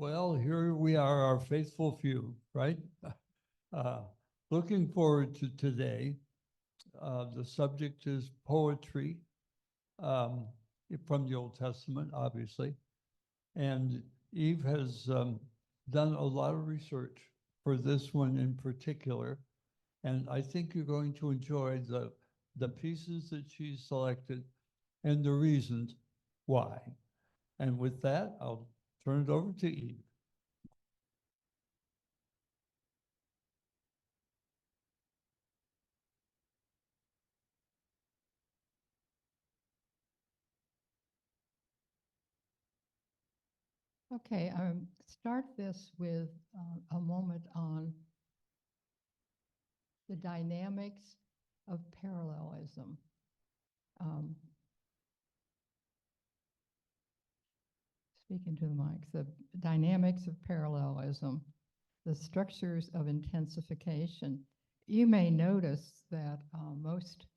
Well, here we are, our faithful few, right? Uh, Looking forward to today. The subject is poetry um, from the Old Testament, obviously. And Eve has done a lot of research for this one in particular. And I think you're going to enjoy the pieces that she selected and the reasons why. And with that, I'll turn it over to Eve. Okay, start this with a moment on the dynamics of parallelism. Um, Speaking to the mic, the dynamics of parallelism, the structures of intensification. You may notice that most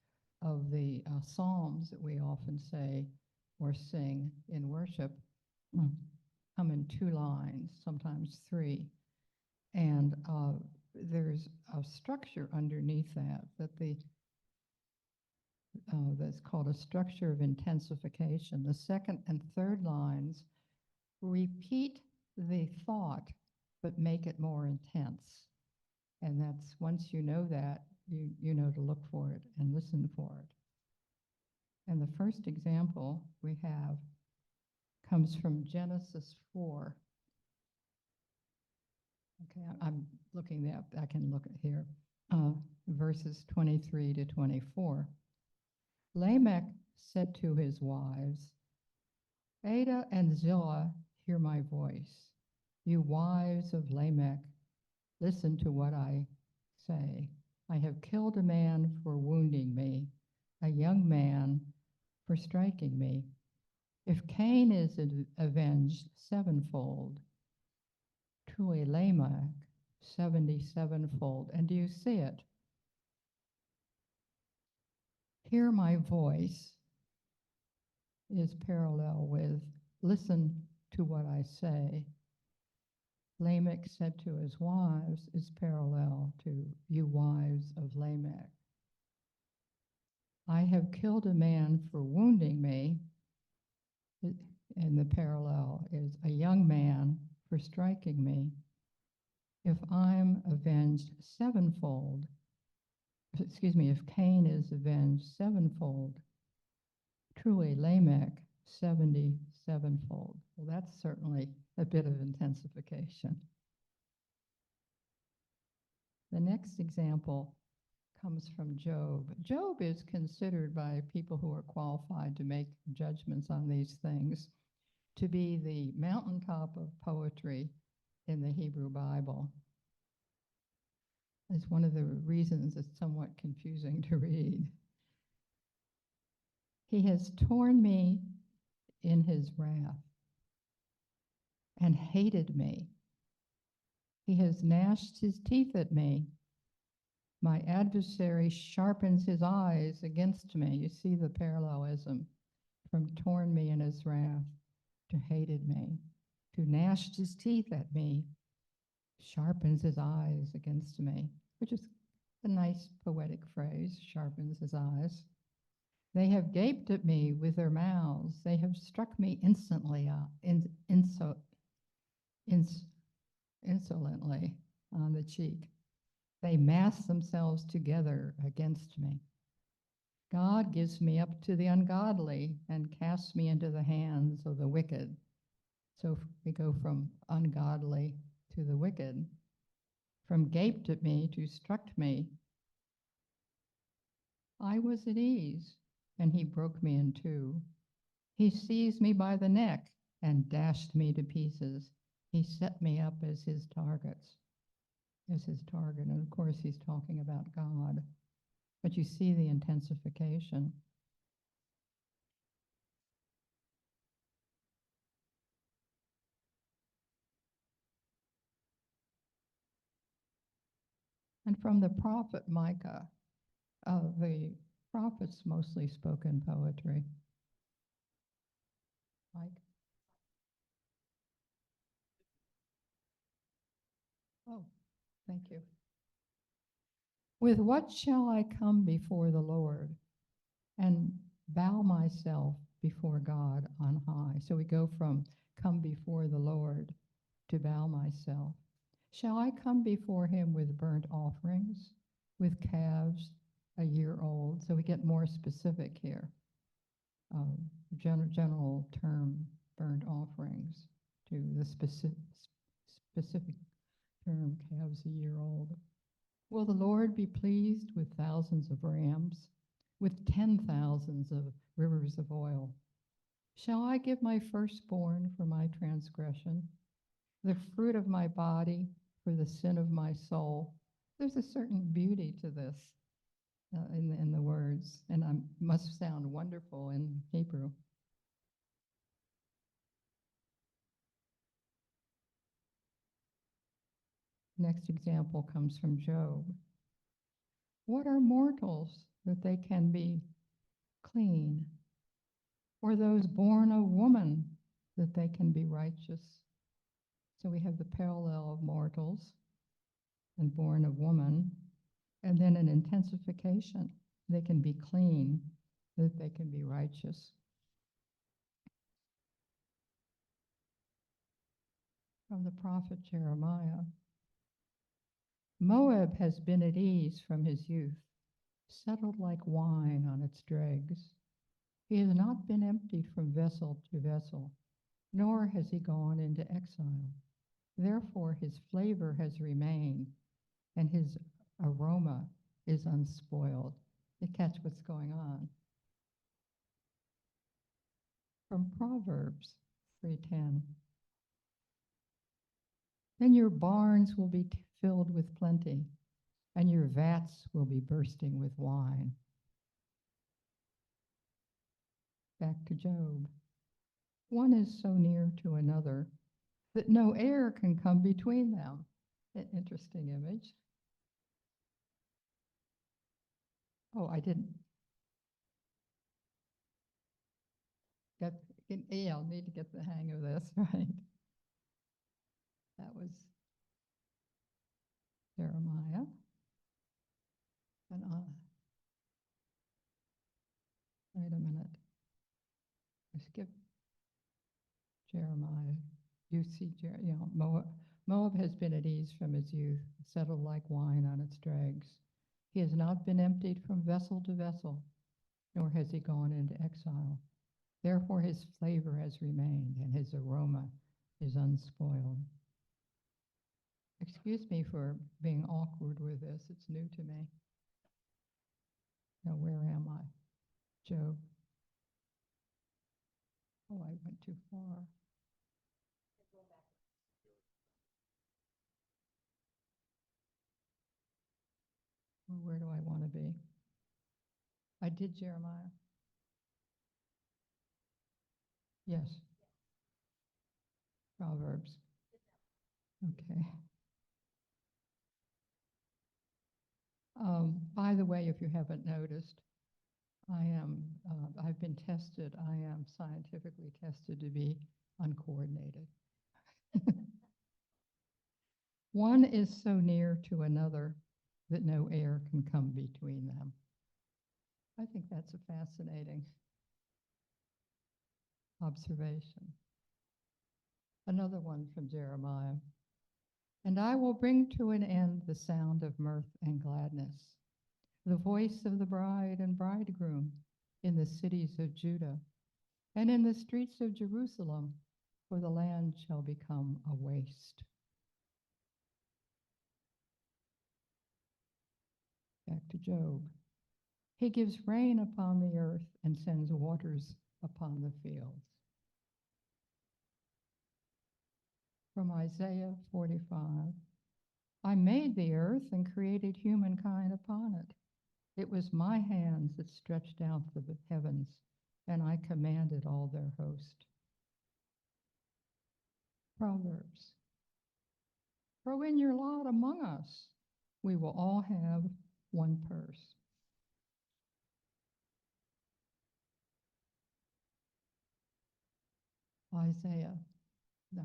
of the psalms that we often say or sing in worship come in 2 lines, sometimes 3. And there's a structure underneath that that's called a structure of intensification. The second and third lines repeat the thought, but make it more intense. And that's, once you know that, you know to look for it and listen for it. And the first example we have comes from Genesis 4. Okay, I'm looking that, I can look at here, verses 23 to 24. Lamech said to his wives, Ada and Zillah, hear my voice. You wives of Lamech, listen to what I say. I have killed a man for wounding me, a young man for striking me. If Cain is avenged sevenfold, truly Lamech 77-fold. And do you see it? Hear my voice is parallel with listen to what I say. Lamech said to his wives is parallel to you wives of Lamech. I have killed a man for wounding me, and the parallel is a young man for striking me. If I'm avenged sevenfold, if Cain is avenged sevenfold, truly Lamech 77-fold. Well, that's certainly a bit of intensification. The next example comes from Job. Job is considered by people who are qualified to make judgments on these things to be the mountaintop of poetry in the Hebrew Bible. It's one of the reasons it's somewhat confusing to read. He has torn me in his wrath and hated me. He has gnashed his teeth at me. My adversary sharpens his eyes against me. You see the parallelism from torn me in his wrath to hated me, to gnashed his teeth at me, sharpens his eyes against me, which is a nice poetic phrase, sharpens his eyes. They have gaped at me with their mouths. They have struck me insolently on the cheek. They mass themselves together against me. God gives me up to the ungodly and casts me into the hands of the wicked. So we go from ungodly to the wicked, from gaped at me to struck me. I was at ease, and he broke me in two. He seized me by the neck and dashed me to pieces. He set me up as his target. And of course, he's talking about God. But you see the intensification. And from the prophet Micah, the prophets mostly spoke in poetry. Mike? Thank you. With what shall I come before the Lord and bow myself before God on high? So we go from come before the Lord to bow myself. Shall I come before him with burnt offerings, with calves a year old? So we get more specific here. General term, burnt offerings, to the specific term, calves a year old. Will the Lord be pleased with thousands of rams, with 10,000s of rivers of oil? Shall I give my firstborn for my transgression, the fruit of my body for the sin of my soul? There's a certain beauty to this in the words, and it must sound wonderful in Hebrew. Next example comes from Job. What are mortals that they can be clean? Or those born of woman that they can be righteous? So we have the parallel of mortals and born of woman, and then an intensification. They can be clean, that they can be righteous. From the prophet Jeremiah. Moab has been at ease from his youth, settled like wine on its dregs. He has not been emptied from vessel to vessel, nor has he gone into exile. Therefore his flavor has remained, and his aroma is unspoiled. You catch what's going on. From Proverbs 3:10. Then your barns will be filled with plenty, and your vats will be bursting with wine. Back to Job. One is so near to another that no air can come between them. An interesting image. Oh, I didn't get, yeah, I'll need to get the hang of this, right? That was Jeremiah. And wait a minute. I skipped Jeremiah. You see, Moab has been at ease from his youth, settled like wine on its dregs. He has not been emptied from vessel to vessel, nor has he gone into exile. Therefore his flavor has remained, and his aroma is unspoiled. Excuse me for being awkward with this. It's new to me. Now, where am I? Job. Oh, I went too far. Well, where do I want to be? I did Jeremiah. Yes. Proverbs. Okay. By the way, if you haven't noticed, I've been tested. I am scientifically tested to be uncoordinated. One is so near to another that no air can come between them. I think that's a fascinating observation. Another one from Jeremiah. And I will bring to an end the sound of mirth and gladness, the voice of the bride and bridegroom in the cities of Judah and in the streets of Jerusalem, for the land shall become a waste. Back to Job. He gives rain upon the earth and sends waters upon the fields. From Isaiah 45. I made the earth and created humankind upon it. It was my hands that stretched out the heavens, and I commanded all their host. Proverbs. Throw in your lot among us. We will all have one purse. Isaiah. No.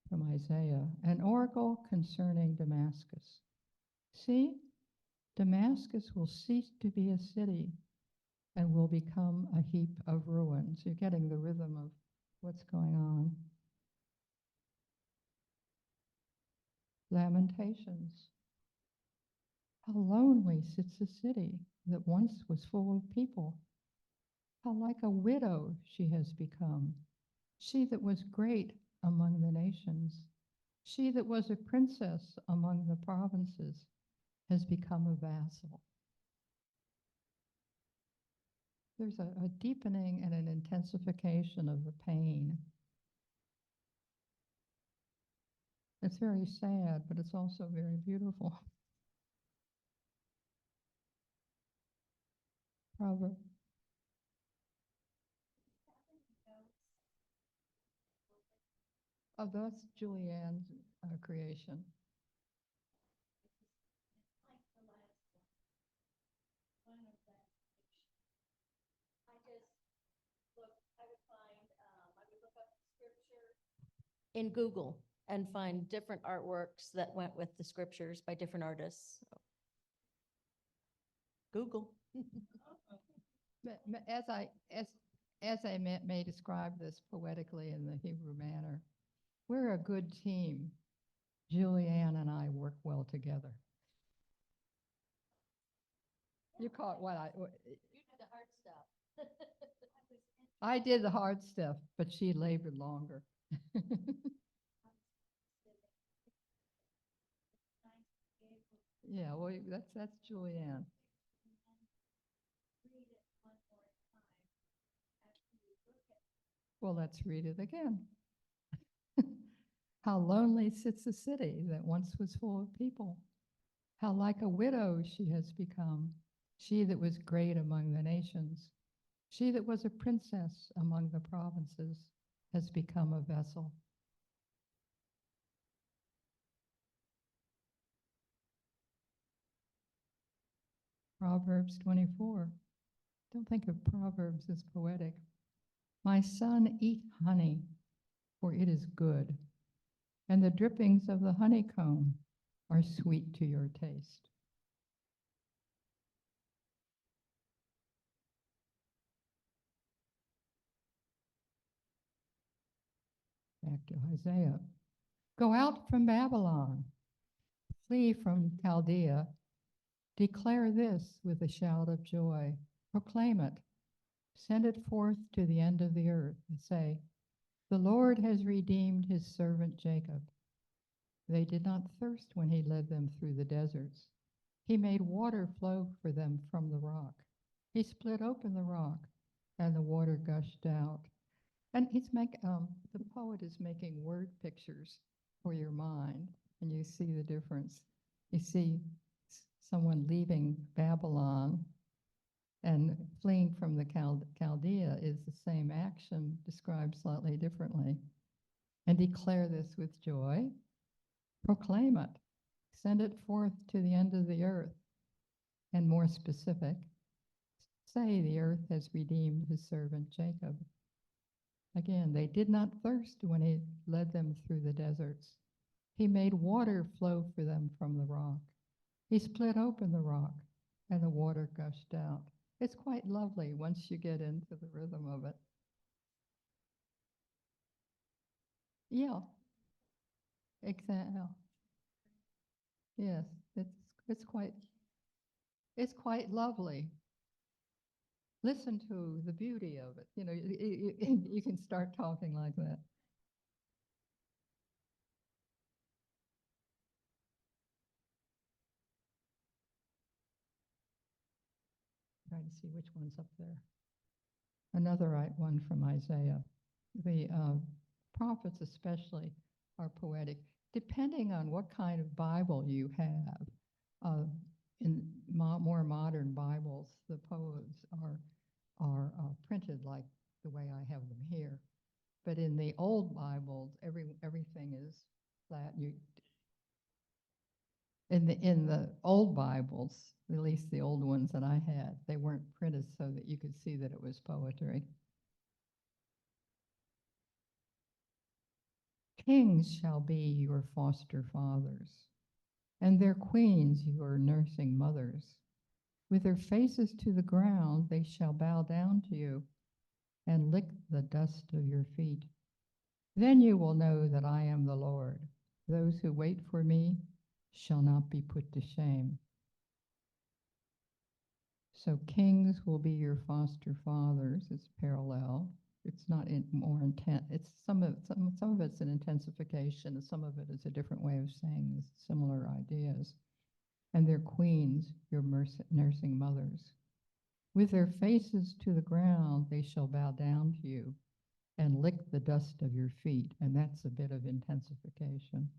from Isaiah, an oracle concerning Damascus. See, Damascus will cease to be a city and will become a heap of ruins. You're getting the rhythm of what's going on. Lamentations. How lonely sits the city that once was full of people. How like a widow she has become, she that was great among the nations, she that was a princess among the provinces, has become a vassal. There's a deepening and an intensification of the pain. It's very sad, but it's also very beautiful. Proverb. Oh, that's Julianne's creation. In Google and find different artworks that went with the scriptures by different artists. So, Google. As I may describe this poetically in the Hebrew manner, we're a good team. Julianne and I work well together. You caught what You did the hard stuff. I did the hard stuff, but she labored longer. Yeah, well, that's Julianne. Well, let's read it again. How lonely sits the city that once was full of people. How like a widow she has become, she that was great among the nations. She that was a princess among the provinces has become a vessel. Proverbs 24. Don't think of Proverbs as poetic. My son, eat honey, for it is good, and the drippings of the honeycomb are sweet to your taste. Back to Isaiah. Go out from Babylon, flee from Chaldea, declare this with a shout of joy, proclaim it, send it forth to the end of the earth, and say, the Lord has redeemed his servant Jacob. They did not thirst when he led them through the deserts. He made water flow for them from the rock. He split open the rock, and the water gushed out. And the poet is making word pictures for your mind, and you see the difference. You see someone leaving Babylon and fleeing from the Chaldea is the same action described slightly differently. And declare this with joy, proclaim it, send it forth to the end of the earth, and more specific, say the earth has redeemed his servant Jacob. Again, they did not thirst when he led them through the deserts. He made water flow for them from the rock. He split open the rock, and the water gushed out. It's quite lovely once you get into the rhythm of it. Yeah, exactly. Yes, it's quite lovely. Listen to the beauty of it. You can start talking like that. Trying to see which one's up there. Another one from Isaiah. The prophets especially are poetic, depending on what kind of Bible you have. In more modern Bibles, the poems are printed like the way I have them here. But in the old Bibles, everything is flat. In the old Bibles, at least the old ones that I had, they weren't printed so that you could see that it was poetry. Kings shall be your foster fathers, and their queens your nursing mothers. With their faces to the ground, they shall bow down to you and lick the dust of your feet. Then you will know that I am the Lord. Those who wait for me shall not be put to shame. So kings will be your foster fathers. It's parallel. It's not more intent. It's some of it's an intensification, and some of it is a different way of saying similar ideas. And their queens, your nursing mothers. With their faces to the ground, they shall bow down to you and lick the dust of your feet. And that's a bit of intensification.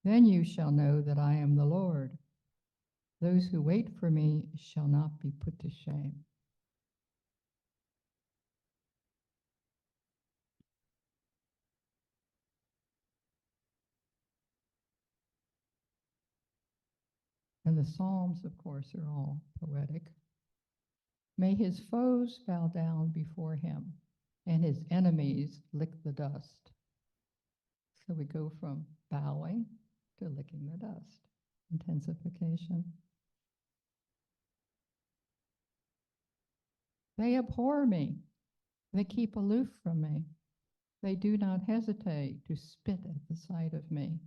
Then you shall know that I am the Lord. Those who wait for me shall not be put to shame. And the Psalms, of course, are all poetic. May his foes bow down before him, and his enemies lick the dust. So we go from bowing to licking the dust. Intensification. They abhor me. They keep aloof from me. They do not hesitate to spit at the sight of me.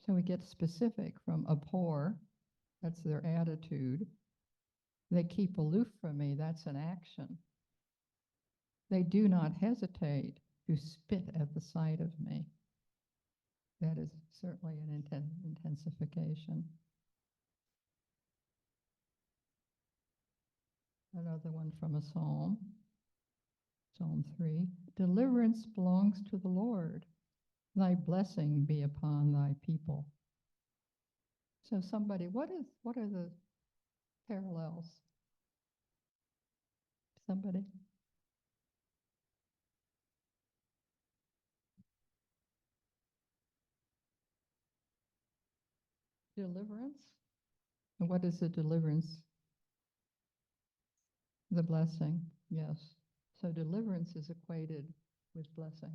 So we get specific from abhor, that's their attitude. They keep aloof from me, that's an action. They do not hesitate to spit at the sight of me. That is certainly an intensification. Another one from a psalm, Psalm 3. Deliverance belongs to the Lord. Thy blessing be upon thy people. So somebody, what are the parallels? Somebody? Deliverance? And what is the deliverance? The blessing, yes. So deliverance is equated with blessing.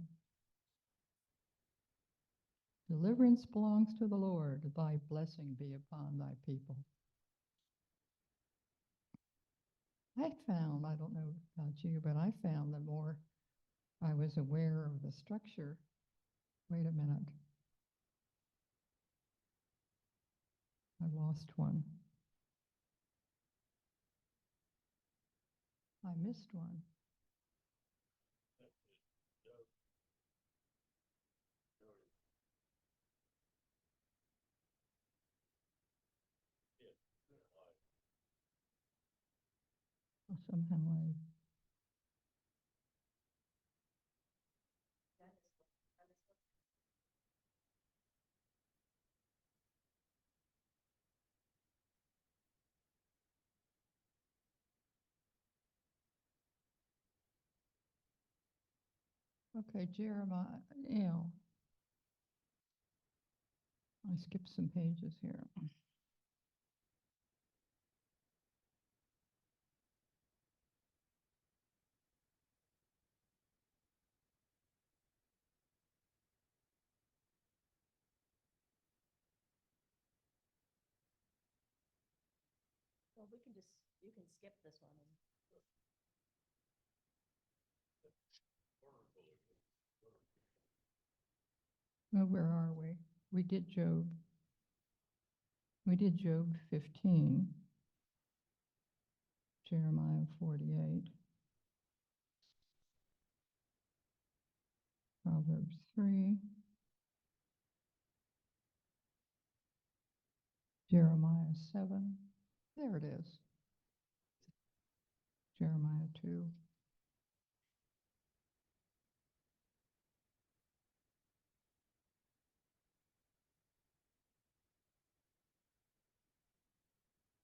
Deliverance belongs to the Lord. Thy blessing be upon thy people. I don't know about you, but I found the more I was aware of the structure. Wait a minute. I lost one. I missed one. Somehow I. Okay, Jeremiah, I skipped some pages here. Well, you can skip this one. Well, where are we? We did Job. We did Job 15, Jeremiah 48, Proverbs 3, Jeremiah 7. There it is. Jeremiah 2.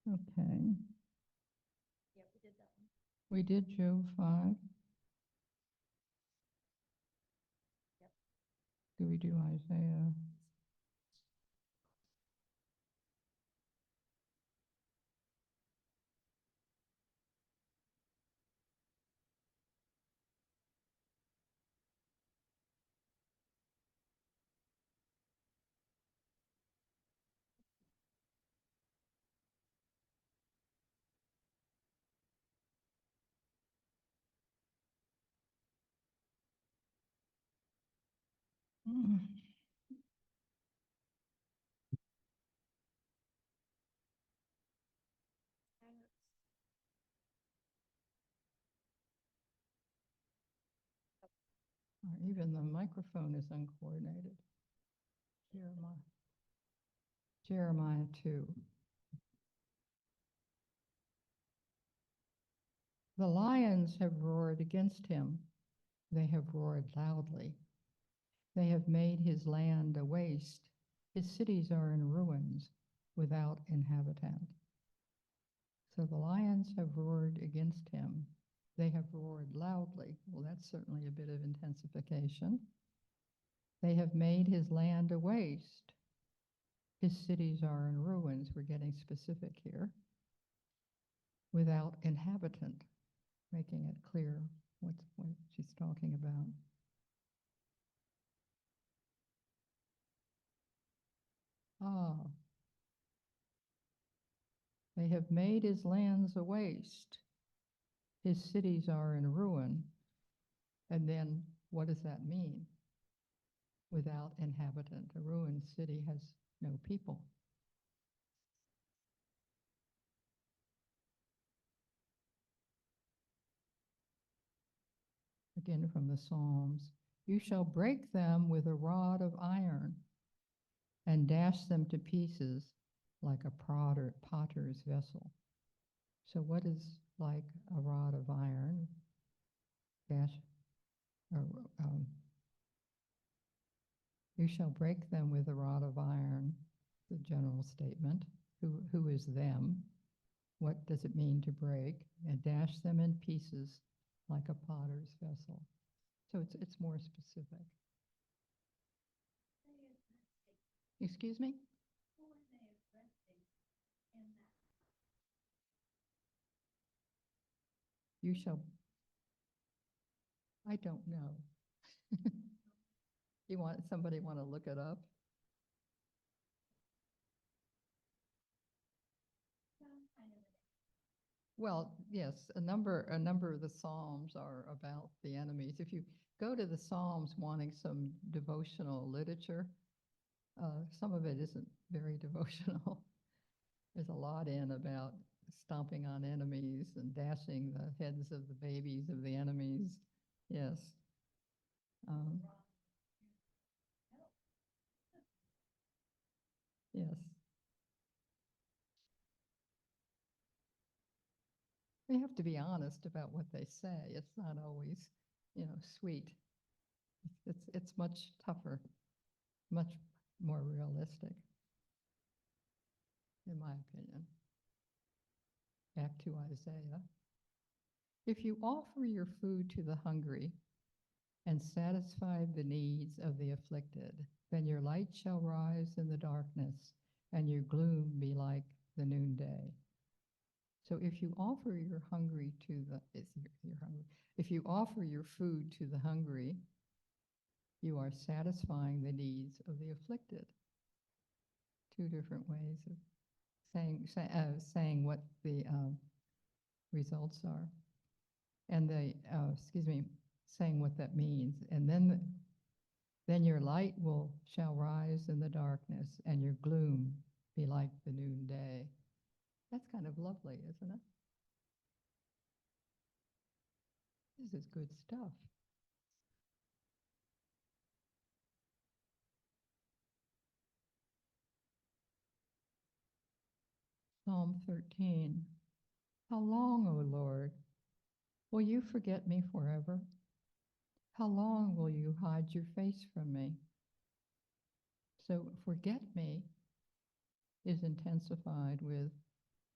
Okay. Yep, we did that one. We did Job 5. Yep. Do we do Isaiah? Or even the microphone is uncoordinated. Jeremiah 2. The lions have roared against him. They have roared loudly. They have made his land a waste. His cities are in ruins without inhabitant. So the lions have roared against him. They have roared loudly. Well, that's certainly a bit of intensification. They have made his land a waste. His cities are in ruins. We're getting specific here. Without inhabitant, making it clear what she's talking about. Ah, they have made his lands a waste. His cities are in ruin. And then what does that mean? Without inhabitant. A ruined city has no people. Again from the Psalms. You shall break them with a rod of iron and dash them to pieces like a potter's vessel. So what is like a rod of iron? You shall break them with a rod of iron, the general statement. Who is them? What does it mean to break? And dash them in pieces like a potter's vessel. So it's more specific. Excuse me? You shall, I don't know. Somebody want to look it up? Well, yes, a number of the Psalms are about the enemies. If you go to the Psalms wanting some devotional literature, some of it isn't very devotional. There's a lot in about stomping on enemies and dashing the heads of the babies of the enemies. Yes. Yes. We have to be honest about what they say. It's not always, sweet. It's much tougher, much more realistic, in my opinion. Back to Isaiah. If you offer your food to the hungry and satisfy the needs of the afflicted, then your light shall rise in the darkness and your gloom be like the noonday. So if you offer your hungry to the, you're hungry. If you offer your food to the hungry, you are satisfying the needs of the afflicted. Two different ways of saying what the results are, and saying what that means, and then your light shall rise in the darkness, and your gloom be like the noonday. That's kind of lovely, isn't it? This is good stuff. Psalm 13. How long, O Lord, will you forget me forever? How long will you hide your face from me? So forget me is intensified with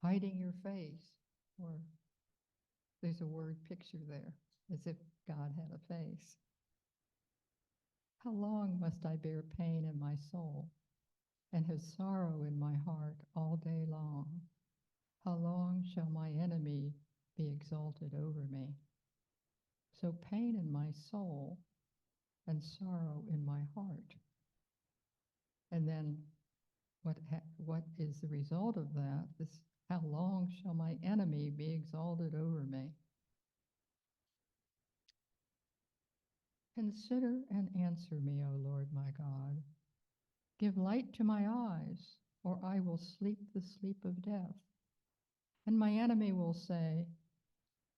hiding your face, or there's a word picture there, as if God had a face. How long must I bear pain in my soul and have sorrow in my heart all day long? How long shall my enemy be exalted over me? So pain in my soul and sorrow in my heart. And then what is the result of that? How long shall my enemy be exalted over me? Consider and answer me, O Lord my God. Give light to my eyes, or I will sleep the sleep of death. And my enemy will say,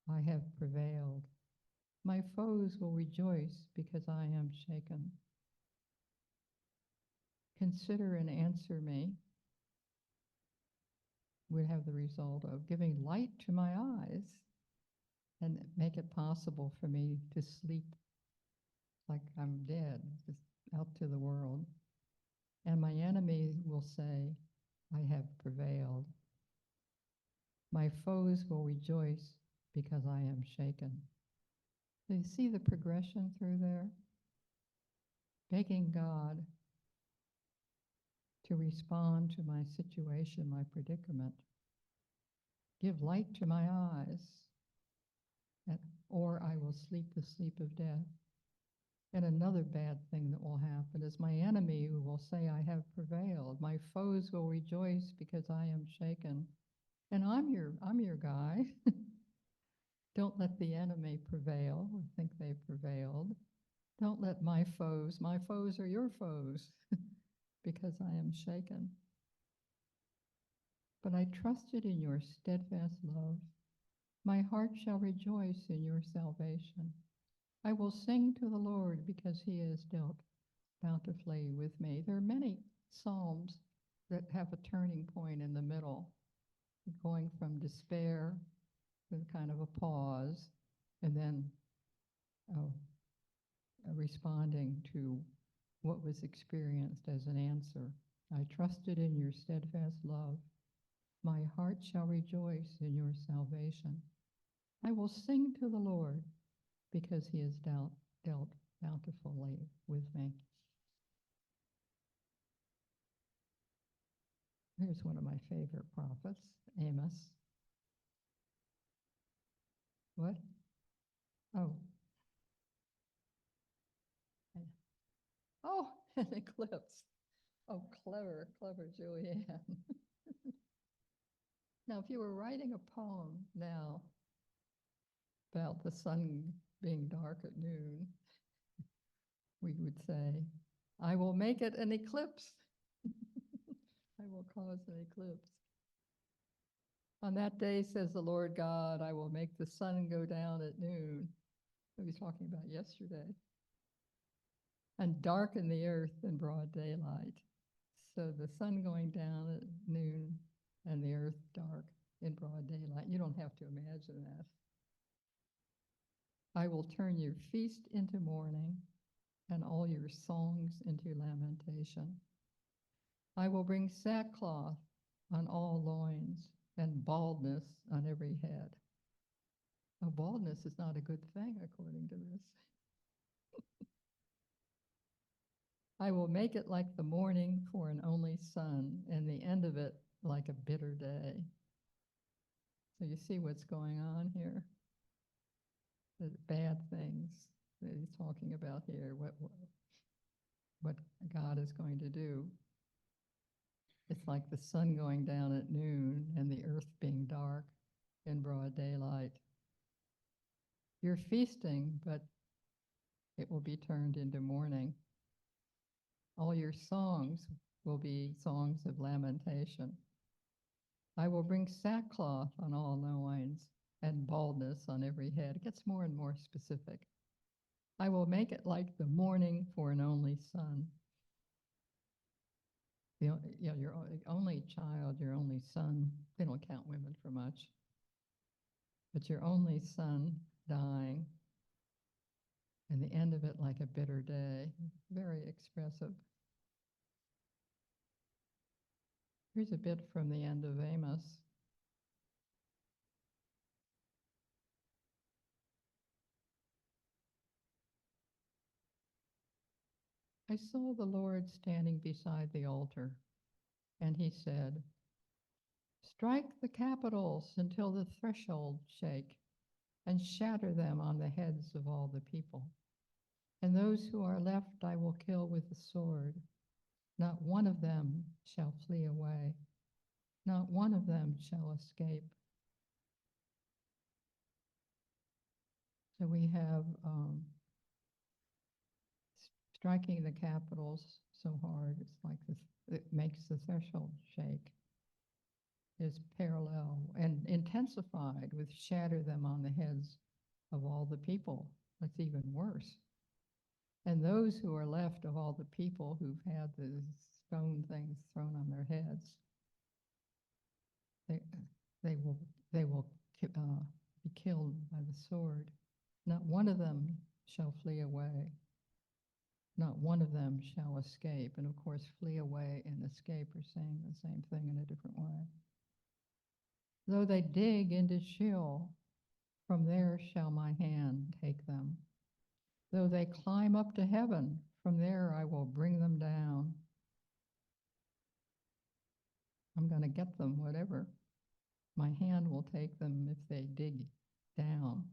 I have prevailed. My foes will rejoice because I am shaken. Consider and answer me would have the result of giving light to my eyes and make it possible for me to sleep like I'm dead, just out to the world. And my enemy will say, I have prevailed. My foes will rejoice because I am shaken. Do you see the progression through there? Begging God to respond to my situation, my predicament. Give light to my eyes, or I will sleep the sleep of death. And another bad thing that will happen is my enemy will say, I have prevailed. My foes will rejoice because I am shaken. And I'm your guy. Don't let the enemy prevail or think they've prevailed. Don't let my foes are your foes because I am shaken. But I trusted in your steadfast love. My heart shall rejoice in your salvation. I will sing to the Lord because he has dealt bountifully with me. There are many psalms that have a turning point in the middle, going from despair to kind of a pause, and then responding to what was experienced as an answer. I trusted in your steadfast love. My heart shall rejoice in your salvation. I will sing to the Lord because he has dealt bountifully with me. Here's one of my favorite prophets, Amos. What? Oh. Oh, an eclipse. Oh, clever, clever Julianne. Now, if you were writing a poem now about the sun being dark at noon, we would say, I will make it an eclipse. I will cause an eclipse. On that day, says the Lord God, I will make the sun go down at noon. He was talking about yesterday. And darken the earth in broad daylight. So the sun going down at noon and the earth dark in broad daylight. You don't have to imagine that. I will turn your feast into mourning and all your songs into lamentation. I will bring sackcloth on all loins and baldness on every head. Now, baldness is not a good thing, according to this. I will make it like the morning for an only son, and the end of it like a bitter day. So you see what's going on here? The bad things that he's talking about here, what God is going to do. It's like the sun going down at noon and the earth being dark in broad daylight. You're feasting, but it will be turned into mourning. All your songs will be songs of lamentation. I will bring sackcloth on all loins and baldness on every head. It gets more and more specific. I will make it like the mourning for an only son. Your only child, your only son, they don't count women for much, but your only son dying, and the end of it like a bitter day. Very expressive. Here's a bit from the end of Amos. I saw the Lord standing beside the altar, and he said, strike the capitals until the thresholds shake, and shatter them on the heads of all the people. And those who are left I will kill with the sword. Not one of them shall flee away. Not one of them shall escape. So we have striking the capitals so hard, it's like this, it makes the threshold shake, is parallel and intensified with shatter them on the heads of all the people. That's even worse. And those who are left of all the people who've had the stone things thrown on their heads, they, they will be killed by the sword. Not one of them shall flee away. Not one of them shall escape. And of course, flee away and escape are saying the same thing in a different way. Though they dig into Sheol, from there shall my hand take them. Though they climb up to heaven, from there I will bring them down. I'm going to get them, whatever. My hand will take them if they dig down.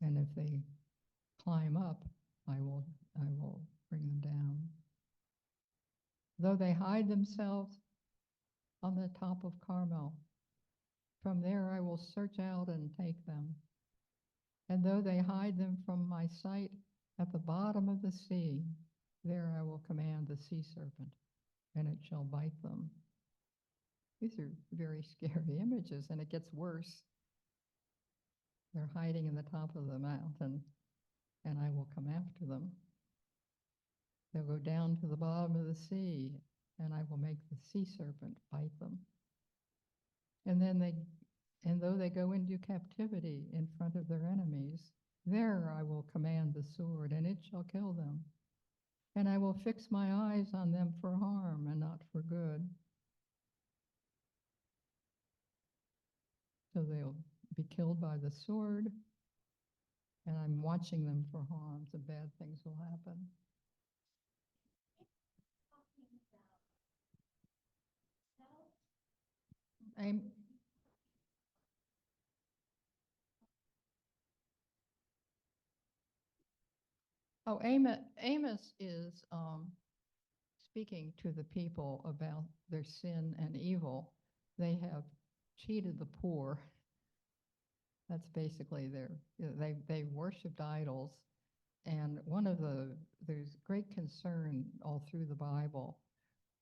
And if they climb up, I will bring them down. Though they hide themselves on the top of Carmel, from there I will search out and take them. And though they hide them from my sight at the bottom of the sea, there I will command the sea serpent, and it shall bite them. These are very scary images, and it gets worse. They're hiding in the top of the mountain, and I will come after them. They'll go down to the bottom of the sea, and I will make the sea serpent bite them. And though they go into captivity in front of their enemies, there I will command the sword, and it shall kill them. And I will fix my eyes on them for harm and not for good. So they'll be killed by the sword, and I'm watching them for harm, so bad things will happen. Amos is speaking to the people about their sin and evil. They have cheated the poor. That's basically they worshipped idols. And there's great concern all through the Bible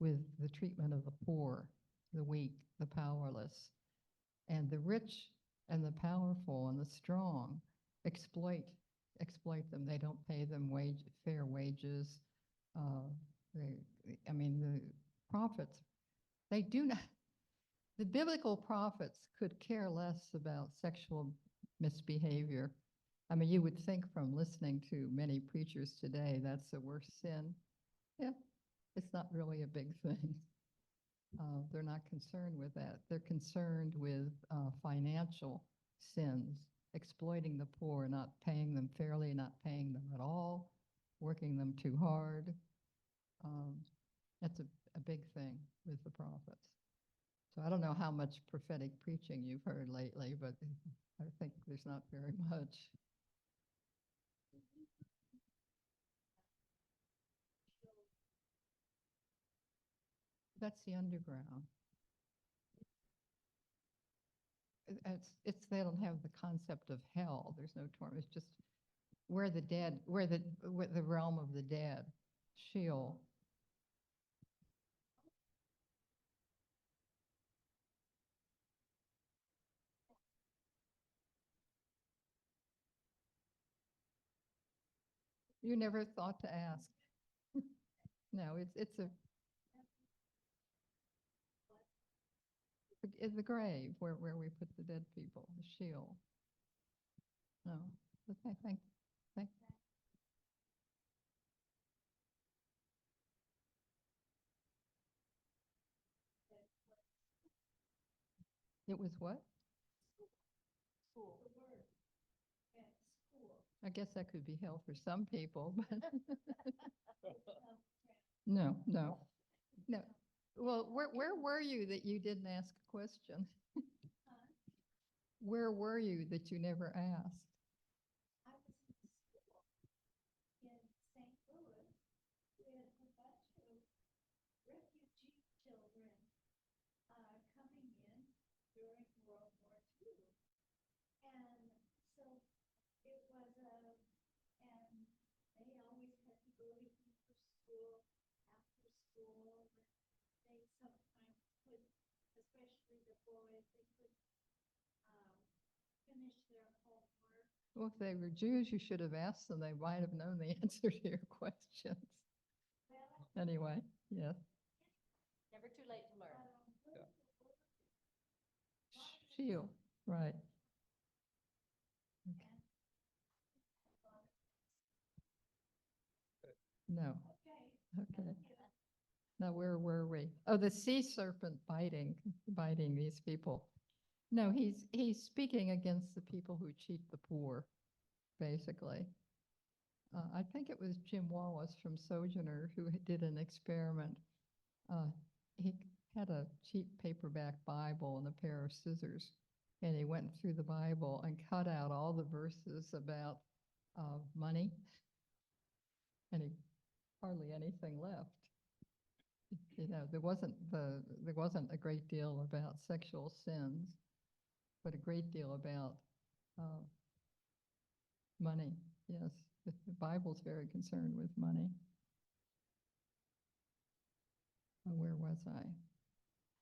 with the treatment of the poor, the weak, the powerless. And the rich and the powerful and the strong exploit them. They don't pay them fair wages. The prophets, they do not, the biblical prophets could care less about sexual misbehavior. I mean, you would think from listening to many preachers today, that's the worst sin. Yeah, it's not really a big thing. They're not concerned with that. They're concerned with financial sins, exploiting the poor, not paying them fairly, not paying them at all, working them too hard. That's a big thing with the prophets. So I don't know how much prophetic preaching you've heard lately, but I think there's not very much. That's the underground. They don't have the concept of hell. There's no torment. It's just where the realm of the dead, Sheol. You never thought to ask. No, it's the grave where we put the dead people, the Sheol. No, okay, thank. It was what? School. I guess that could be hell for some people, but no. Well, where were you that you didn't ask a question? Where were you that you never asked? I was in school in St. Louis with a bunch of refugee children coming in during World War II. And so it was and they they could, finish their homework. Well, if they were Jews, you should have asked them. They might have known the answer to your questions. Well, Anyway, yes. Never too late to learn. Yeah. Shield, right. No, okay. okay. Now, where were we? Oh, the sea serpent biting these people. No, he's speaking against the people who cheat the poor, basically. I think it was Jim Wallace from Sojourner who did an experiment. He had a cheap paperback Bible and a pair of scissors, and he went through the Bible and cut out all the verses about money, and he hardly anything left. You know, there wasn't a great deal about sexual sins, but a great deal about uh, money. Yes, the Bible's very concerned with money. Where was I?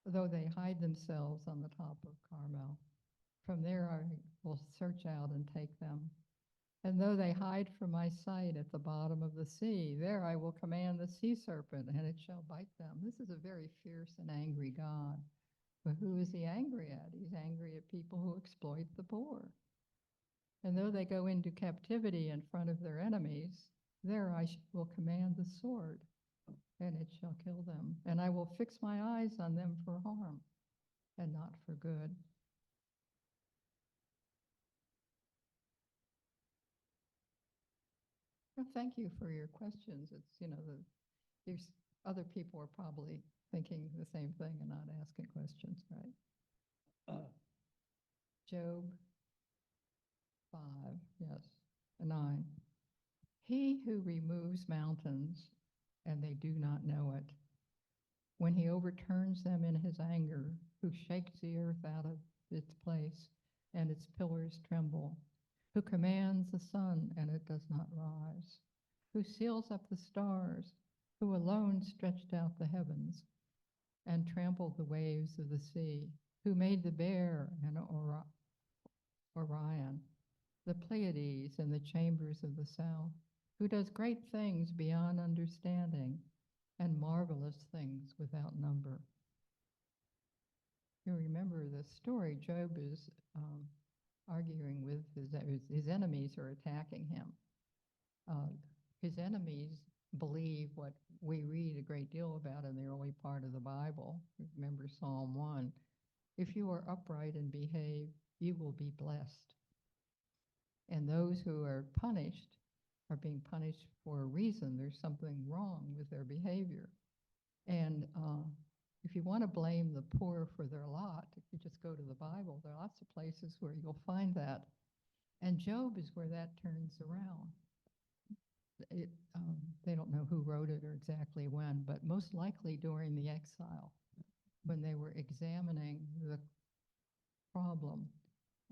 Though they hide themselves on the top of Carmel, from there I will search out and take them. And though they hide from my sight at the bottom of the sea, there I will command the sea serpent, and it shall bite them. This is a very fierce and angry God. But who is he angry at? He's angry at people who exploit the poor. And though they go into captivity in front of their enemies, there I will command the sword, and it shall kill them. And I will fix my eyes on them for harm and not for good. Well, thank you for your questions. It's, you know, there's other people are probably thinking the same thing and not asking questions, right? Job 5, yes, 9. He who removes mountains and they do not know it, when he overturns them in his anger, who shakes the earth out of its place and its pillars tremble, who commands the sun and it does not rise, who seals up the stars, who alone stretched out the heavens and trampled the waves of the sea, who made the bear and Orion, the Pleiades and the chambers of the south, who does great things beyond understanding and marvelous things without number. You remember the story, Job is arguing with his enemies are attacking him. His enemies believe what we read a great deal about in the early part of the Bible. Remember Psalm 1. If you are upright and behave, you will be blessed. And those who are punished are being punished for a reason. There's something wrong with their behavior. And if you want to blame the poor for their lot, if you just go to the Bible, there are lots of places where you'll find that. And Job is where that turns around. They don't know who wrote it or exactly when, but most likely during the exile, when they were examining the problem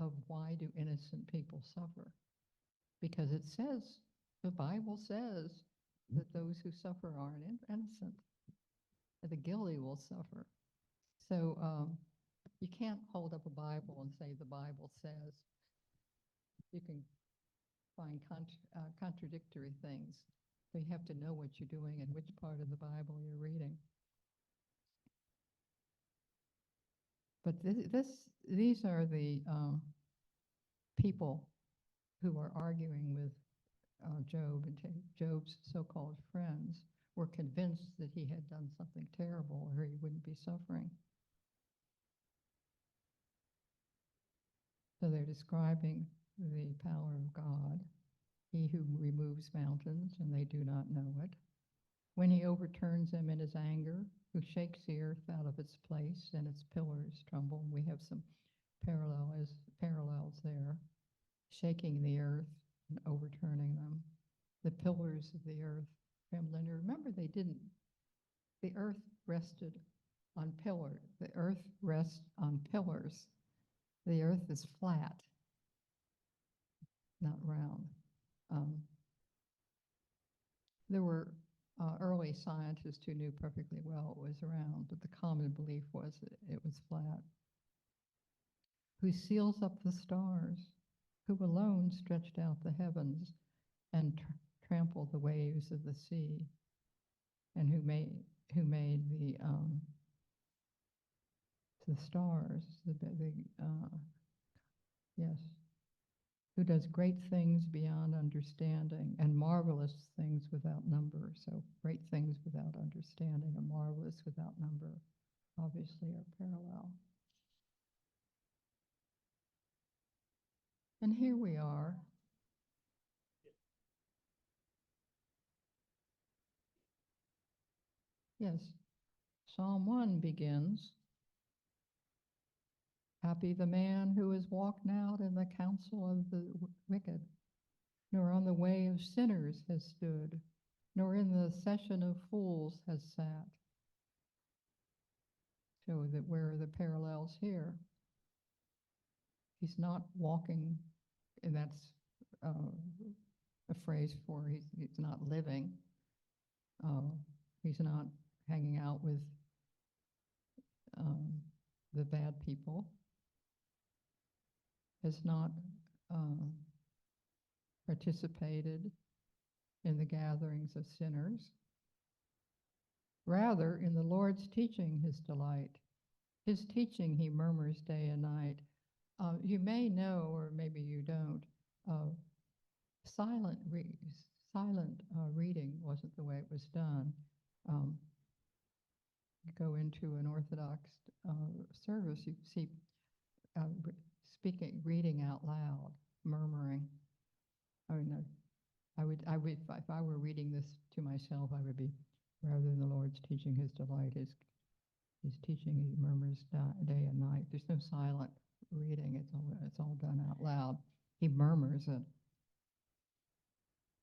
of why do innocent people suffer. Because it says, the Bible says that those who suffer aren't innocent. The guilty will suffer. So you can't hold up a Bible and say the Bible says. You can find contradictory things. So you have to know what you're doing and which part of the Bible you're reading. But these are the people who are arguing with Job, and Job's so-called friends were convinced that he had done something terrible or he wouldn't be suffering. So they're describing the power of God, he who removes mountains and they do not know it, when he overturns them in his anger, who shakes the earth out of its place and its pillars tremble. We have some parallels there, shaking the earth and overturning them. The pillars of the earth trembling. Remember, the earth rested on pillars. The earth rests on pillars. The earth is flat, not round. There were early scientists who knew perfectly well it was round, but the common belief was that it was flat. who seals up the stars, who alone stretched out the heavens and trampled the waves of the sea, and who made the stars, yes, who does great things beyond understanding and marvelous things without number. So great things without understanding and marvelous without number obviously are parallel. And here we are. Yes, Psalm 1 begins, happy the man who has walked not in the counsel of the wicked, nor on the way of sinners has stood, nor in the session of fools has sat. So that where are the parallels here? He's not walking, and that's a phrase for he's not living. He's not hanging out with the bad people, has not participated in the gatherings of sinners. Rather, in the Lord's teaching his delight. His teaching he murmurs day and night. You may know, or maybe you don't, silent reading wasn't the way it was done. You go into an Orthodox service, you see reading out loud, murmuring. I mean, I would, if I were reading this to myself, I would be, rather than the Lord's teaching his delight, his teaching he murmurs day and night. There's no silent reading, it's all done out loud. He murmurs it.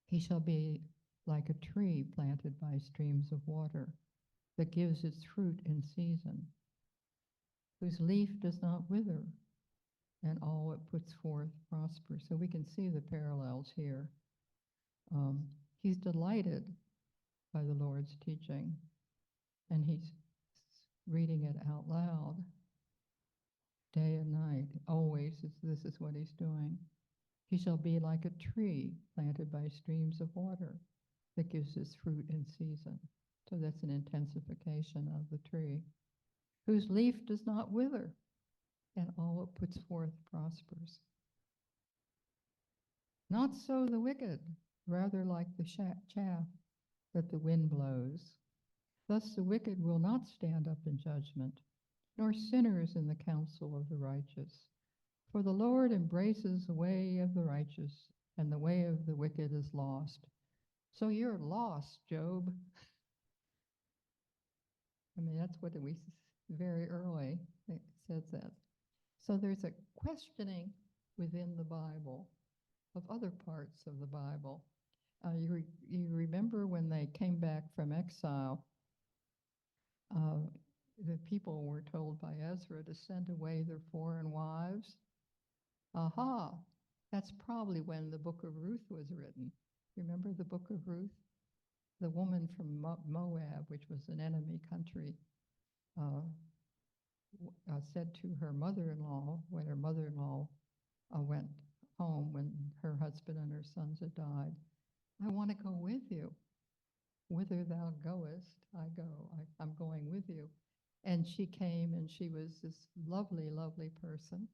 He shall be like a tree planted by streams of water that gives its fruit in season, whose leaf does not wither, and all it puts forth prospers. So we can see the parallels here. He's delighted by the Lord's teaching, and he's reading it out loud day and night. Always, this is what he's doing. He shall be like a tree planted by streams of water that gives its fruit in season. So that's an intensification of the tree, whose leaf does not wither, and all it puts forth prospers. Not so the wicked, rather like the chaff that the wind blows. Thus the wicked will not stand up in judgment, nor sinners in the counsel of the righteous. For the Lord embraces the way of the righteous, and the way of the wicked is lost. So you're lost, Job. I mean, that's what we very early it says that. So there's a questioning within the Bible of other parts of the Bible. You remember when they came back from exile, the people were told by Ezra to send away their foreign wives. Aha, that's probably when the book of Ruth was written. You remember the book of Ruth? The woman from Moab, which was an enemy country, said to her mother-in-law, when her mother-in-law went home when her husband and her sons had died, I want to go with you. Whither thou goest, I go. I'm going with you. And she came, and she was this lovely, lovely person.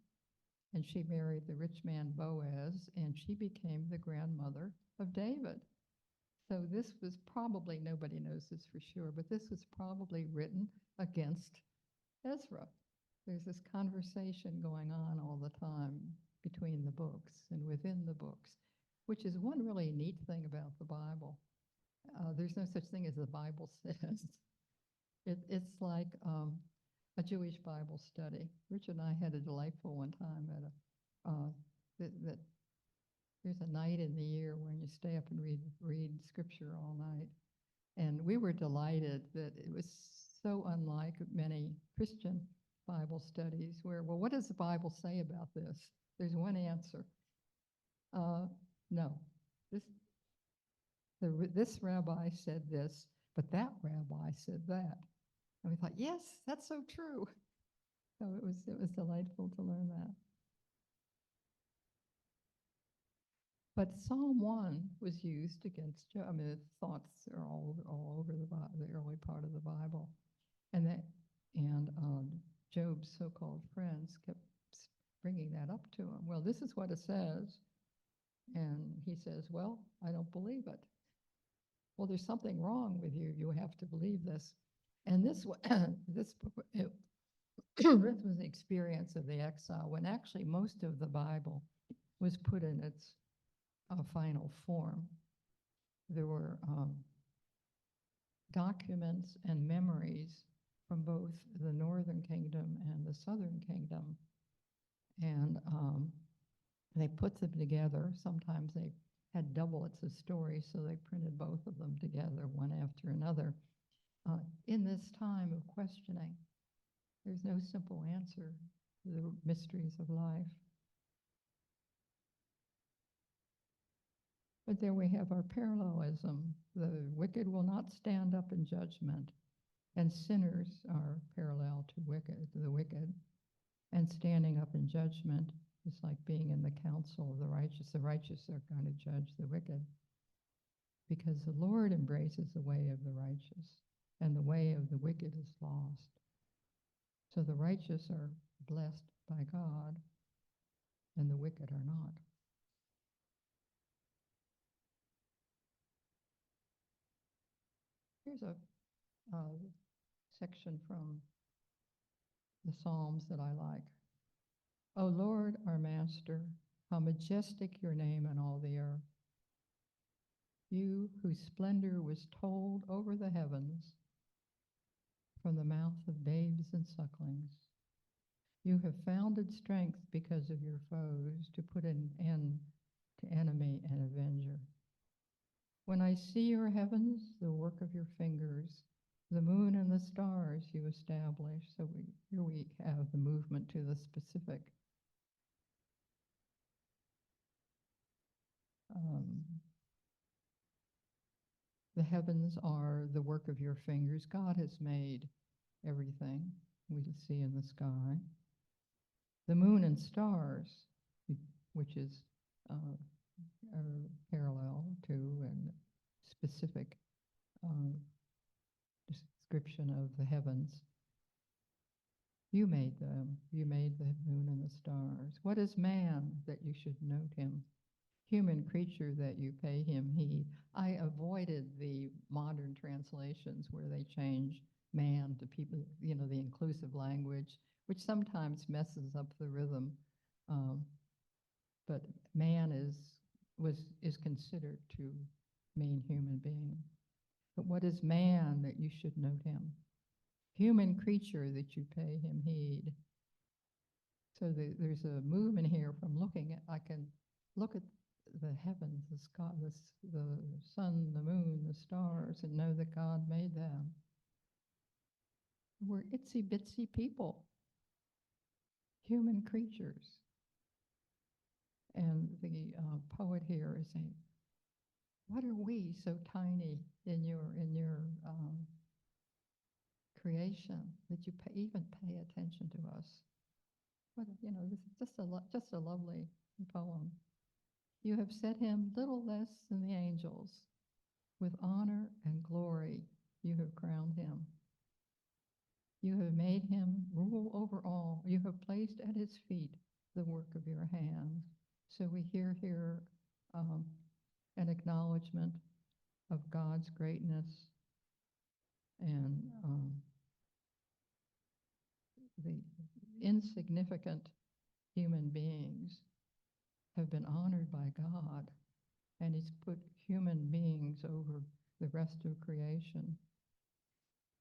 And she married the rich man Boaz, and she became the grandmother of David. So this was probably, nobody knows this for sure, but this was probably written against Ezra. There's this conversation going on all the time between the books and within the books, which is one really neat thing about the Bible. There's no such thing as the Bible says. It's like a Jewish Bible study. Richard and I had a delightful one time at that there's a night in the year when you stay up and read scripture all night. And we were delighted that it was so unlike many Christian Bible studies where, well, what does the Bible say about this? There's one answer. No, this rabbi said this, but that rabbi said that. And we thought, yes, that's so true. So it was delightful to learn that. But Psalm 1 was used against Job. I mean, the thoughts are all over the early part of the Bible. And Job's so-called friends kept bringing that up to him. Well, this is what it says. And he says, well, I don't believe it. Well, there's something wrong with you. You have to believe this. And this this was the experience of the exile, when actually most of the Bible was put in its final form. There were documents and memories from both the Northern Kingdom and the Southern Kingdom. And they put them together. Sometimes they had doublets of stories, so they printed both of them together, one after another. In this time of questioning, there's no simple answer to the mysteries of life. But there we have our parallelism. The wicked will not stand up in judgment, and sinners are parallel to the wicked. And standing up in judgment is like being in the council of the righteous. The righteous are going to judge the wicked, because the Lord embraces the way of the righteous, and the way of the wicked is lost. So the righteous are blessed by God, and the wicked are not. Here's a section from the Psalms that I like. O Lord, our Master, how majestic your name in all the earth. You whose splendor was told over the heavens from the mouth of babes and sucklings. You have founded strength because of your foes to put an end to enemy and avenger. When I see your heavens, the work of your fingers, the moon and the stars you establish. So here we have the movement to the specific. The heavens are the work of your fingers. God has made everything we see in the sky. The moon and stars, which is parallel to and specific description of the heavens. You made them. You made the moon and the stars. What is man that you should note him? Human creature that you pay him heed. I avoided the modern translations where they change man to people, the inclusive language, which sometimes messes up the rhythm. But man is considered to mean human being. But what is man that you should note him? Human creature that you pay him heed. So there's a movement here from looking at, I can look at the heavens, the sky, the sun, the moon, the stars, and know that God made them. We're itsy bitsy people, human creatures. And the poet here is saying, what are we so tiny in your creation that you even pay attention to us? What, this is just a lovely poem. You have set him little less than the angels. With honor and glory you have crowned him. You have made him rule over all. You have placed at his feet the work of your hands. So we hear here an acknowledgement of God's greatness and the insignificant human beings have been honored by God, and he's put human beings over the rest of creation.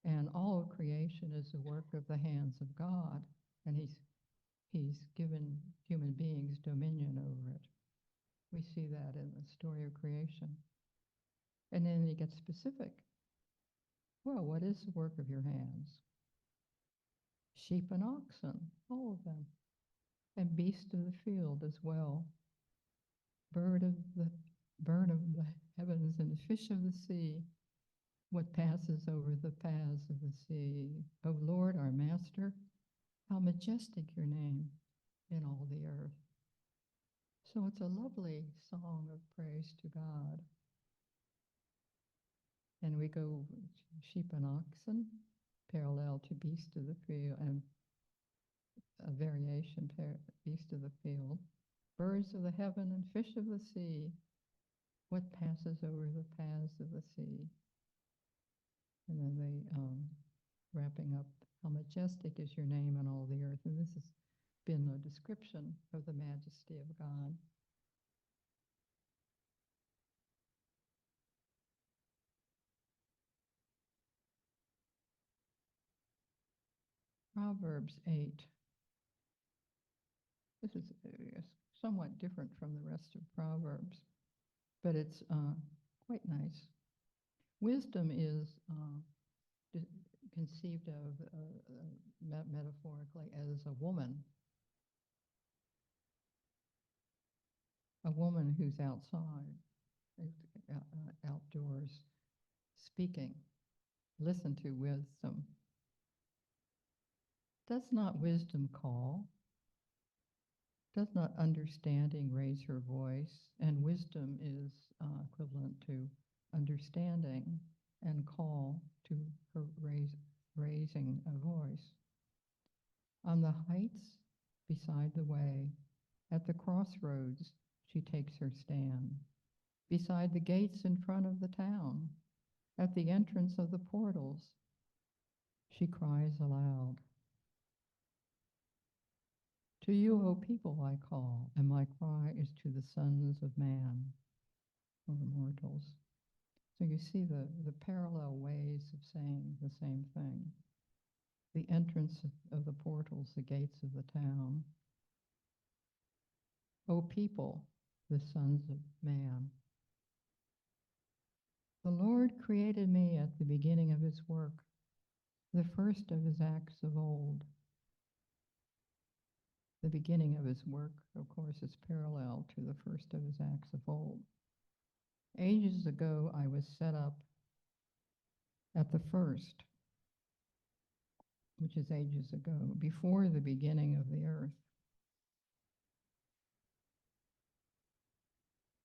And all of creation is the work of the hands of God, and he's given human beings dominion over it. We see that in the story of creation. And then he gets specific. Well, what is the work of your hands? Sheep and oxen, all of them, and beasts of the field as well. Bird of the heavens and fish of the sea, what passes over the paths of the sea. O Lord, our Master, how majestic your name in all the earth. So it's a lovely song of praise to God. And we go sheep and oxen, parallel to beast of the field, and a variation, beast of the field, birds of the heaven and fish of the sea, what passes over the paths of the sea. And then they, wrapping up, how majestic is your name in all the earth. And this has been a description of the majesty of God. Proverbs 8. This is somewhat different from the rest of Proverbs, but it's quite nice. Wisdom is conceived of metaphorically as a woman who's outside, outdoors, speaking. Listen to wisdom. Does not wisdom call? Does not understanding raise her voice? And wisdom is equivalent to understanding, and call to her raising a voice. On the heights beside the way, at the crossroads, she takes her stand. Beside the gates in front of the town, at the entrance of the portals, she cries aloud. To you, O people, I call, and my cry is to the sons of man, or mortals. So you see the parallel ways of saying the same thing. The entrance of the portals, the gates of the town. O people, the sons of man. The Lord created me at the beginning of his work, the first of his acts of old. The beginning of his work, of course, is parallel to the first of his acts of old. Ages ago, I was set up at the first, which is ages ago, before the beginning of the earth.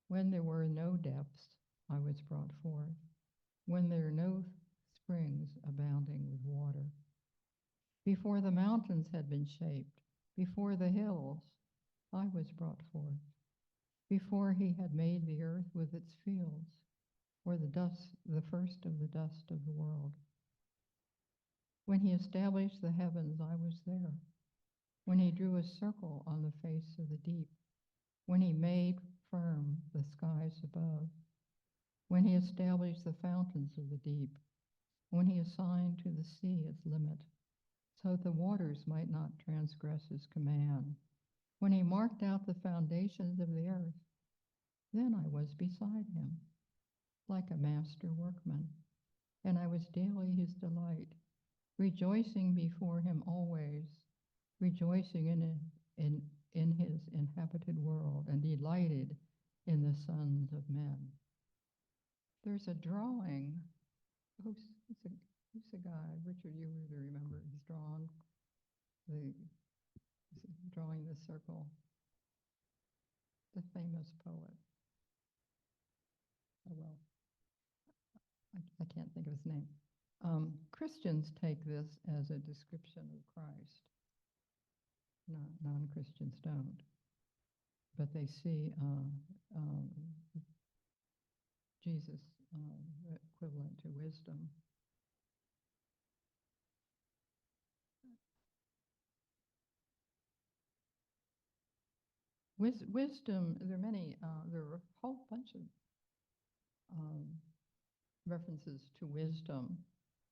When there were no depths, I was brought forth. When there are no springs abounding with water. Before the mountains had been shaped, before the hills, I was brought forth. Before he had made the earth with its fields, or the first of the dust of the world. When he established the heavens, I was there. When he drew a circle on the face of the deep. When he made firm the skies above. When he established the fountains of the deep. When he assigned to the sea its limit, so that the waters might not transgress his command. When he marked out the foundations of the earth, then I was beside him, like a master workman, and I was daily his delight, rejoicing before him always, rejoicing in his inhabited world, and delighted in the sons of men. There's a drawing. Who's the guy? Richard, you would remember. He's drawing the circle. The famous poet. Oh well, I can't think of his name. Christians take this as a description of Christ. Non-Christians don't. But they see Jesus equivalent to wisdom. Wisdom, there are a whole bunch of references to wisdom.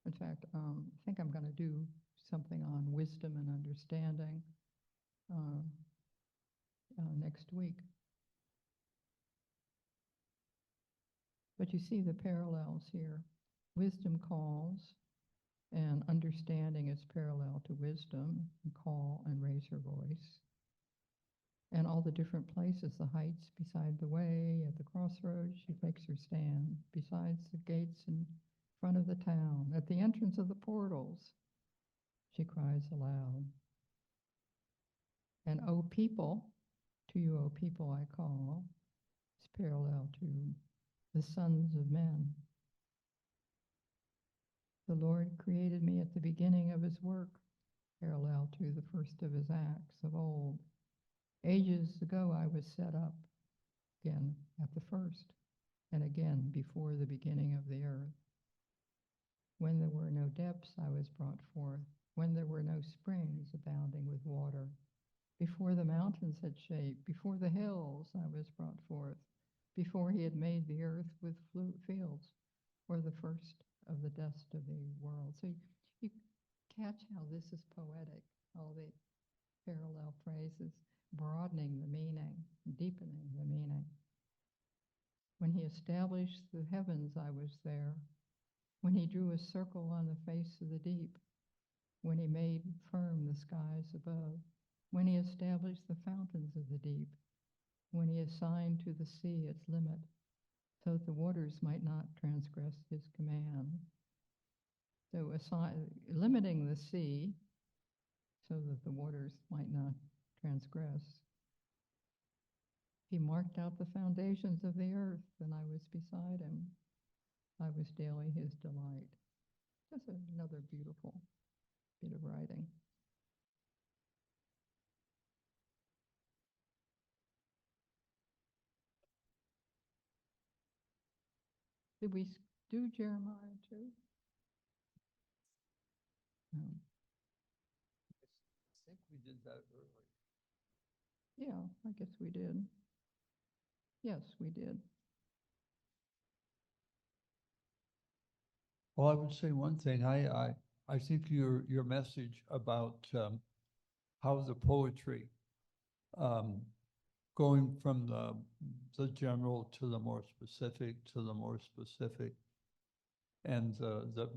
In fact, I think I'm going to do something on wisdom and understanding next week. But you see the parallels here. Wisdom calls, and understanding is parallel to wisdom, and call and raise her voice. And all the different places, the heights beside the way, at the crossroads, she takes her stand, besides the gates in front of the town, at the entrance of the portals, she cries aloud. And O people, To you, O people I call, is parallel to the sons of men. The Lord created me at the beginning of his work, parallel to the first of his acts of old. Ages ago I was set up, again at the first, and again before the beginning of the earth. When there were no depths, I was brought forth. When there were no springs abounding with water. Before the mountains had shape, before the hills, I was brought forth. Before he had made the earth with fields, or the first of the dust of the world. So you catch how this is poetic, all the parallel phrases, broadening the meaning, deepening the meaning. When he established the heavens, I was there. When he drew a circle on the face of the deep. When he made firm the skies above. When he established the fountains of the deep. When he assigned to the sea its limit, so that the waters might not transgress his command. So limiting the sea, so that the waters might not transgress. He marked out the foundations of the earth, and I was beside him. I was daily his delight. Just another beautiful bit of writing. Did we do Jeremiah too? No. I think we did that earlier. Yeah, I guess we did. Yes, we did. Well, I would say one thing, I think your message about how the poetry, going from the general to the more specific, and the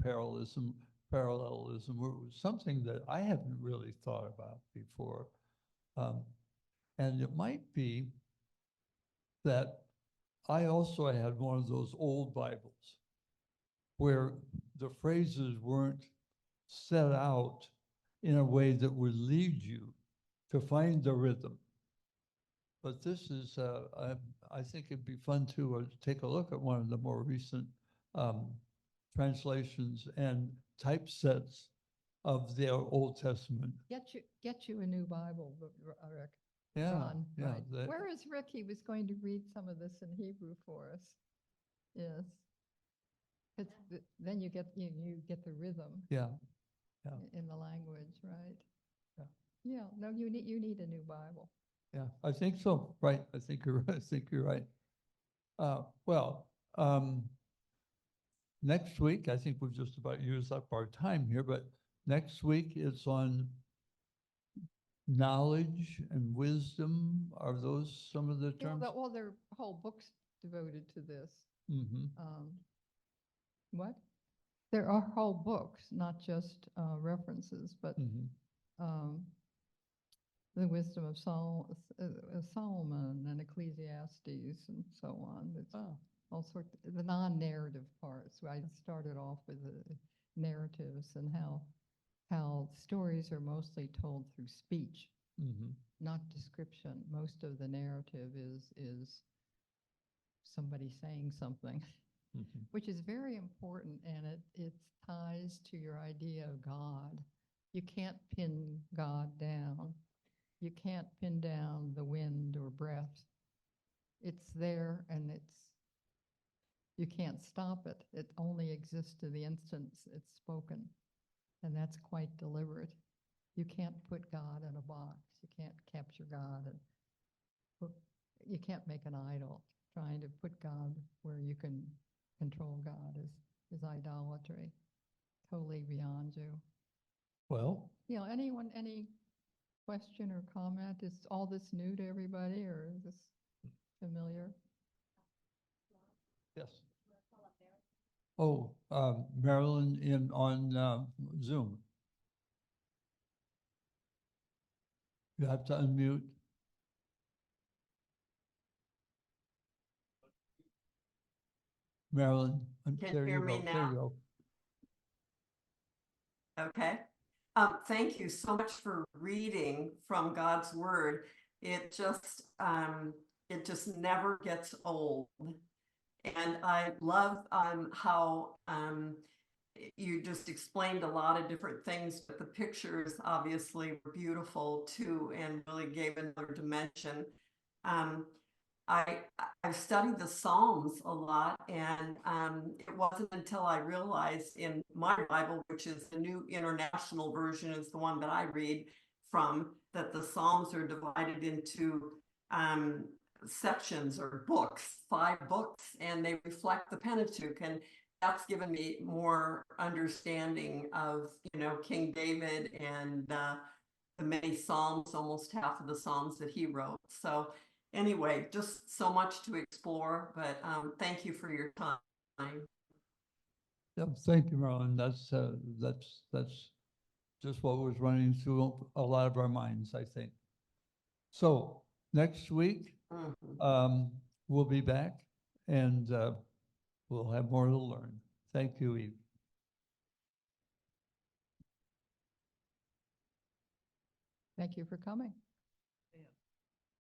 parallelism was something that I hadn't really thought about before. And it might be that I also had one of those old Bibles where the phrases weren't set out in a way that would lead you to find the rhythm. But this is, I think it'd be fun to take a look at one of the more recent translations and typesets of the Old Testament. Get you a new Bible, Rick. Yeah, Ron, yeah. right. Where is Rick? He was going to read some of this in Hebrew for us. Yes. Then you get the rhythm. Yeah. In the language, right? Yeah. Yeah. No, you need a new Bible. Yeah, I think so. Right. I think you're right. Next week, I think we've just about used up our time here, but next week it's on knowledge and wisdom. Are those some of the terms? Well, there are whole books devoted to this. Mm-hmm. What? There are whole books, not just references, but Mm-hmm. the wisdom of Solomon and Ecclesiastes and so on. It's all sorts of the non-narrative parts. I started off with the narratives and how stories are mostly told through speech, not description. Most of the narrative is somebody saying something, which is very important, and it ties to your idea of God. You can't pin God down. You can't pin down the wind or breath. It's there, and you can't stop it. It only exists to the instant it's spoken, and that's quite deliberate. You can't put God in a box. You can't capture God, and you can't make an idol. Trying to put God where you can control God is idolatry, totally beyond you. Well, Any question or comment? Is all this new to everybody, or is this familiar? yes. Oh, Marilyn on Zoom. You have to unmute. Marilyn, Can there hear you me go. There you now? go. Okay. Thank you so much for reading from God's Word. it just never gets old. And I love how you just explained a lot of different things, but the pictures obviously were beautiful too and really gave another dimension. Um, I've studied the Psalms a lot, and it wasn't until I realized in my Bible, which is the New International Version, is the one that I read from, that the Psalms are divided into sections or books, 5 books, and they reflect the Pentateuch, and that's given me more understanding of, King David and the many Psalms, almost half of the Psalms that he wrote. So anyway, just so much to explore, but thank you for your time. Yeah, thank you, Marilyn. That's just what was running through a lot of our minds, I think. So next week, Mhm. we'll be back and we'll have more to learn. Thank you, Eve. Thank you for coming.